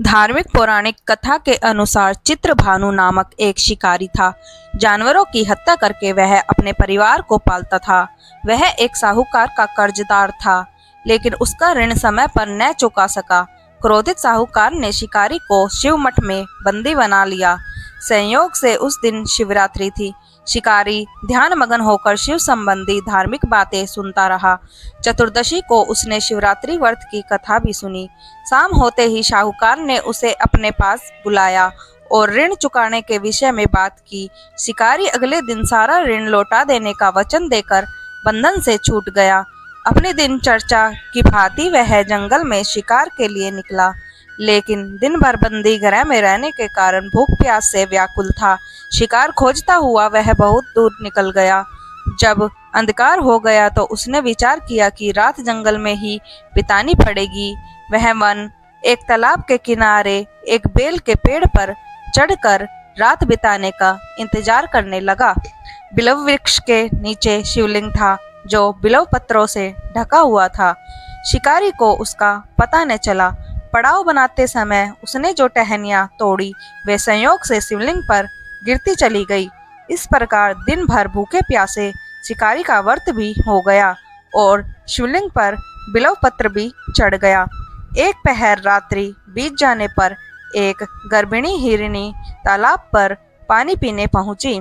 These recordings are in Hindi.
धार्मिक पौराणिक कथा के अनुसार चित्रभानु नामक एक शिकारी था। जानवरों की हत्या करके वह अपने परिवार को पालता था। वह एक साहूकार का कर्जदार था, लेकिन उसका ऋण समय पर न चुका सका। क्रोधित साहूकार ने शिकारी को शिव मठ में बंदी बना लिया। संयोग से उस दिन शिवरात्रि थी। शिकारी ध्यान मगन होकर शिव संबंधी धार्मिक बातें सुनता रहा। चतुर्दशी को उसने शिवरात्रि व्रत की कथा भी सुनी। शाम होते ही साहूकार ने उसे अपने पास बुलाया और ऋण चुकाने के विषय में बात की। शिकारी अगले दिन सारा ऋण लौटा देने का वचन देकर बंधन से छूट गया। अपनी दिनचर्या की भांति वह जंगल में शिकार के लिए निकला, लेकिन दिन भर बंदी गृह में रहने के कारण भूख प्यास से व्याकुल था। शिकार खोजता हुआ वह बहुत दूर निकल गया। जब अंधकार हो गया तो उसने विचार किया कि रात जंगल में ही बितानी पड़ेगी। वह वन एक तालाब के किनारे एक बेल के पेड़ पर चढ़कर रात बिताने का इंतजार करने लगा। बिलव वृक्ष के नीचे शिवलिंग था, जो बिलव पत्रों से ढका हुआ था। शिकारी को उसका पता न चला। पड़ाव बनाते समय उसने जो टहनियां तोड़ी वे संयोग से शिवलिंग पर गिरती चली गई। इस प्रकार दिन भर भूखे प्यासे शिकारी का व्रत भी हो गया और शिवलिंग पर बिलव पत्र भी चढ़ गया। एक पहर रात्रि बीत जाने पर एक गर्भिणी हिरनी तालाब पर पानी पीने पहुंची।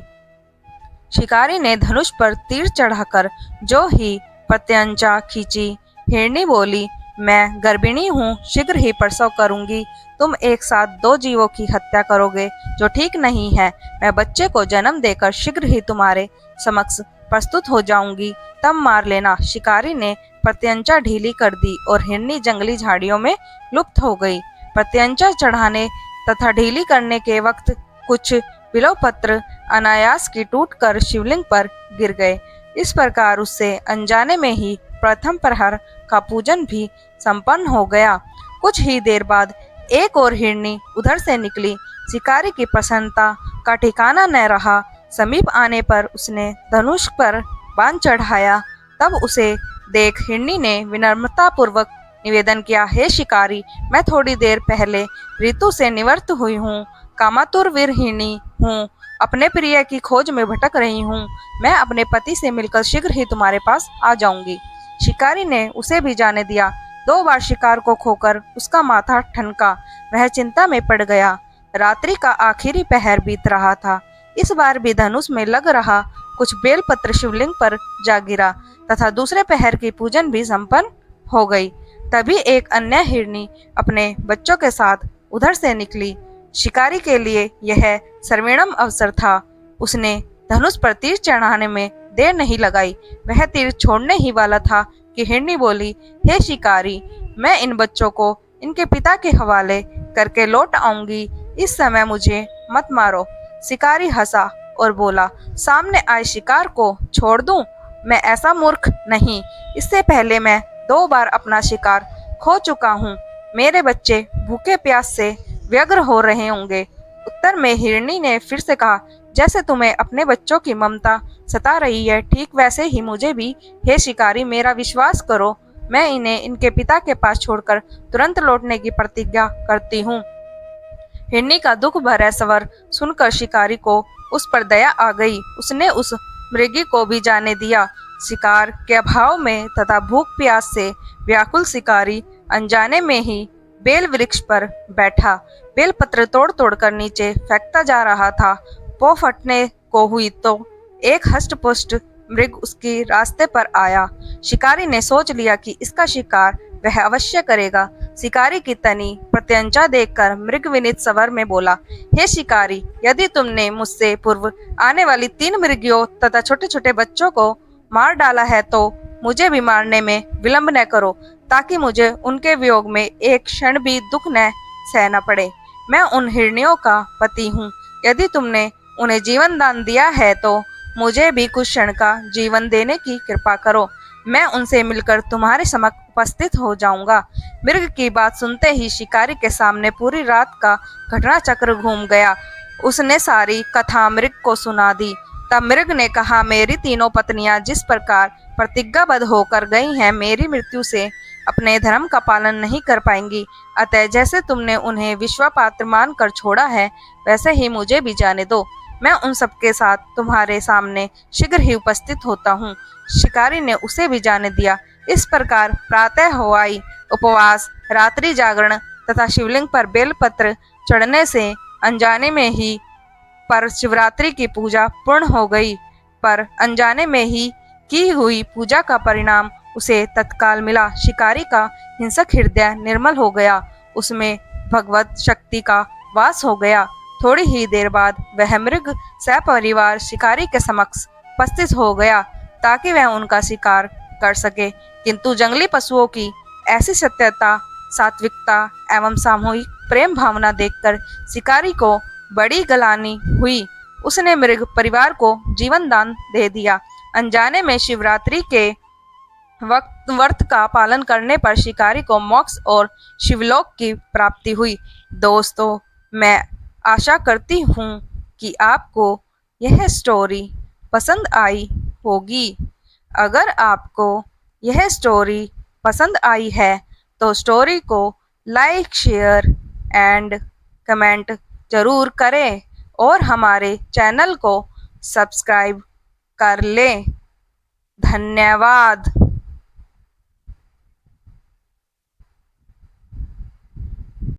शिकारी ने धनुष पर तीर चढ़ाकर जो ही प्रत्यंचा खींची। हिरनी बोली, मैं गर्भिणी हूँ, शीघ्र ही प्रसव करूंगी। तुम एक साथ दो जीवों की हत्या करोगे, जो ठीक नहीं है। मैं बच्चे को जन्म देकर शीघ्र ही तुम्हारे समक्ष प्रस्तुत हो जाऊंगी, तब मार लेना। शिकारी ने प्रत्यंचा ढीली कर दी और हिरनी जंगली झाड़ियों में लुप्त हो गई। प्रत्यंचा चढ़ाने तथा ढीली करने के वक्त कुछ बिलव पत्र अनायास की टूटकर शिवलिंग पर गिर गए। इस प्रकार उससे अनजाने में ही प्रथम प्रहर का पूजन भी संपन्न हो गया। कुछ ही देर बाद एक और हिरनी उधर से निकली। शिकारी की प्रसन्नता का ठिकाना न रहा। समीप आने पर उसने धनुष पर बाण चढ़ाया। तब उसे देख हिरनी ने विनम्रता पूर्वक निवेदन किया, हे शिकारी, मैं थोड़ी देर पहले ऋतु से निवृत्त हुई हूँ, कामातुर वीर हिरनी हूँ, अपने प्रिय की खोज में भटक रही हूँ। मैं अपने पति से मिलकर शीघ्र ही तुम्हारे पास आ जाऊंगी। शिकारी ने उसे भी जाने दिया। 2 बार शिकार को खोकर उसका माथा ठनका। वह चिंता में पड़ गया। रात्रि का आखिरी पहर बीत रहा था। इस बार भी धनुष में लग रहा कुछ बेलपत्र शिवलिंग पर जा गिरा तथा दूसरे पहर की पूजन भी संपन्न हो गई। तभी एक अन्य हिरनी अपने बच्चों के साथ उधर से निकली। शिकारी के लिए यह सर्वोत्तम अवसर था। उसने धनुष पर तीर चढ़ाने में देर नहीं लगाई। वह तीर छोड़ने ही वाला था कि हिरनी बोली, हे शिकारी, मैं इन बच्चों को इनके पिता के हवाले करके लौट आऊंगी। इस समय मुझे मत मारो। शिकारी हंसा और बोला, सामने आए शिकार को छोड़ दूं? मैं ऐसा मूर्ख नहीं। इससे पहले मैं 2 बार अपना शिकार खो चुका हूँ। मेरे बच्चे भूखे प्यास से व्यग्र हो रहे होंगे। उत्तर में हिरनी ने फिर से कहा, जैसे तुम्हें अपने बच्चों की ममता सता रही है, ठीक वैसे ही मुझे भी। हे शिकारी, मेरा विश्वास करो, मैं इन्हें इनके पिता के पास छोड़कर तुरंत लौटने की प्रतिज्ञा करती हूँ। हिरनी का दुख भरा स्वर सुनकर शिकारी को उस पर दया आ गई। उसने उस मृगी को भी जाने दिया। शिकार के अभाव में तथा भूख प्यास से व्याकुल शिकारी अनजाने में ही बेल वृक्ष पर बैठा। बेल पत्र तोड़ तोड़ कर नीचे फेंकता जा रहा था। पौ फटने को हुई तो एक हष्ट-पुष्ट मृग उसके रास्ते पर आया। शिकारी ने सोच लिया कि इसका शिकार वह अवश्य करेगा। शिकारी की तनी प्रत्यंचा देखकर मृग विनीत स्वर में बोला, हे शिकारी, यदि तुमने मुझसे पूर्व आने वाली 3 मृगियों तथा छोटे छोटे बच्चों को मार डाला है तो मुझे भी मारने में विलंब न करो, ताकि मुझे उनके वियोग में एक क्षण भी दुख न सहना पड़े। मैं उन हिरनियों का पति हूँ। यदि तुमने उन्हें जीवन दान दिया है तो मुझे भी कुछ क्षण का जीवन देने की कृपा करो। मैं उनसे मिलकर तुम्हारे समक्ष उपस्थित हो जाऊंगा। मृग की बात सुनते ही शिकारी के सामने पूरी रात का घटना चक्र घूम गया। उसने सारी कथा मृग को सुना दी। तब मृग ने कहा, मेरी तीनों पत्नियां जिस प्रकार प्रतिज्ञाबद्ध होकर गई हैं, मेरी मृत्यु से अपने धर्म का पालन नहीं कर पाएंगी। अतः जैसे तुमने उन्हें विश्वापात्र मानकर छोड़ा है, वैसे ही मुझे भी जाने दो। मैं उन सबके साथ तुम्हारे सामने शीघ्र ही उपस्थित होता हूँ। शिकारी ने उसे भी जाने दिया। इस प्रकार प्रातः हवाई उपवास, रात्रि जागरण तथा शिवलिंग पर बेलपत्र चढ़ने से अनजाने में ही पर शिवरात्रि की पूजा पूर्ण हो गई। पर अनजाने में ही की हुई पूजा का परिणाम उसे तत्काल मिला। शिकारी का हिंसक हृदय निर्मल हो गया, उसमें भगवत शक्ति का वास हो गया। थोड़ी ही देर बाद वह मृग सपरिवार शिकारी के समक्ष उपस्थित हो गया ताकि वह उनका शिकार कर सके। किंतु जंगली पशुओं की ऐसी सत्यता, सात्विकता एवं सामूहिक प्रेम भावना देखकर शिकारी को बड़ी गलानी हुई। उसने मृग परिवार को जीवन दान दे दिया। अनजाने में शिवरात्रि के व्रत का पालन करने पर शिकारी को मोक्ष और शिवलोक की प्राप्ति हुई। दोस्तों, मैं आशा करती हूँ कि आपको यह स्टोरी पसंद आई होगी। अगर आपको यह स्टोरी पसंद आई है तो स्टोरी को लाइक, शेयर एंड कमेंट जरूर करें और हमारे चैनल को सब्सक्राइब कर लें। धन्यवाद।